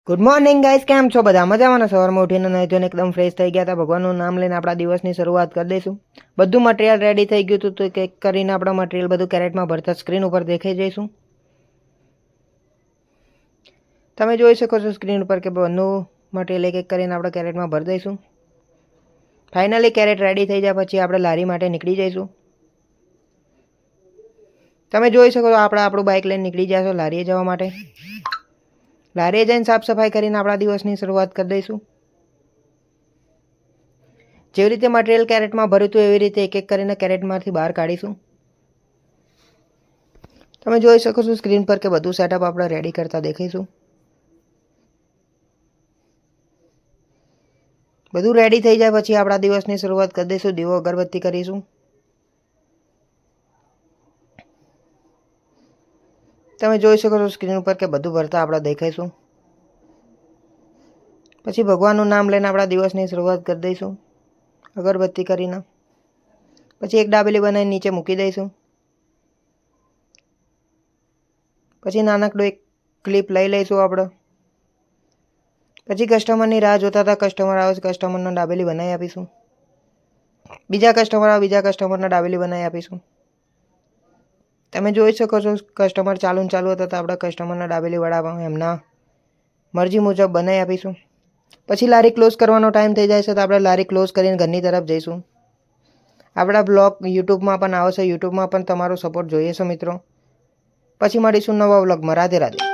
Good morning guys, કેમ છો બધા? મજામાં? સવારમાં ઉઠીને નહીં ધોઈને એકદમ ફ્રેશ થઈ ગયા હતા. ભગવાનનું નામ લઈને આપણા દિવસની શરૂઆત કરી દઈશું. બધું મટીરિયલ રેડી થઈ ગયું હતું, તો એક એક કરીને આપણા મટીરિયલ બધું કેરેટમાં ભરતા સ્ક્રીન ઉપર દેખાઈ જઈશું. તમે જોઈ શકો છો સ્ક્રીન ઉપર કે બધું મટીરિયલ એક એક કરીને આપણે કેરેટમાં ભરી દઈશું. ફાઇનલી કેરેટ રેડી થઈ જાય પછી આપણે લારી માટે નીકળી જઈશું. તમે જોઈ શકો છો આપણે આપણું બાઇક લઈને નીકળી જશો લારીએ જવા માટે. લારીએ જઈને સાફ સફાઈ કરીને આપણા દિવસની શરૂઆત કરી દઈશું. જેવી રીતે મટીરિયલ કેરેટમાં ભર્યું હતું એવી રીતે એક એક કરીને કેરેટમાંથી બહાર કાઢીશું. તમે જોઈ શકો છો સ્ક્રીન પર કે બધું સેટઅપ આપણે રેડી કરતા દેખાઈશું. બધું રેડી થઈ જાય પછી આપણા દિવસની શરૂઆત કરી દઈશું. દીવો અગરબત્તી કરીશું. તમે જોઈ શકો છો સ્ક્રીન ઉપર કે બધું ભરતા આપણે દેખાઈશું. પછી ભગવાનનું નામ લઈને આપણા દિવસની શરૂઆત કરી દઈશું અગરબત્તી કરીને. પછી એક ડાબેલી બનાવીને નીચે મૂકી દઈશું. પછી નાનકડું એક ક્લિપ લઈ લઈશું આપણે. પછી કસ્ટમરની રાહ જોતા હતા. કસ્ટમર આવે છે, કસ્ટમરને ડાબેલી બનાવી આપીશું. બીજા કસ્ટમર આવે, બીજા કસ્ટમરને ડાબેલી બનાવી આપીશું. તમે જોઈ શકો છો કસ્ટમર ચાલુ હતા તો આપણે કસ્ટમરને ડાબેલી વડાવવા એમના મરજી મુજબ બનાવી આપીશું. પછી લારી ક્લોઝ કરવાનો ટાઈમ થઈ જાય છે તો આપણે લારી ક્લોઝ કરીને ઘરની તરફ જઈશું. આપણા બ્લોગ યુટ્યુબમાં પણ આવશે. યુટ્યુબમાં પણ તમારો સપોર્ટ જોઈએ છે મિત્રો. પછી મળીશું નવા વ્લોગમાં. રાધે રાધે.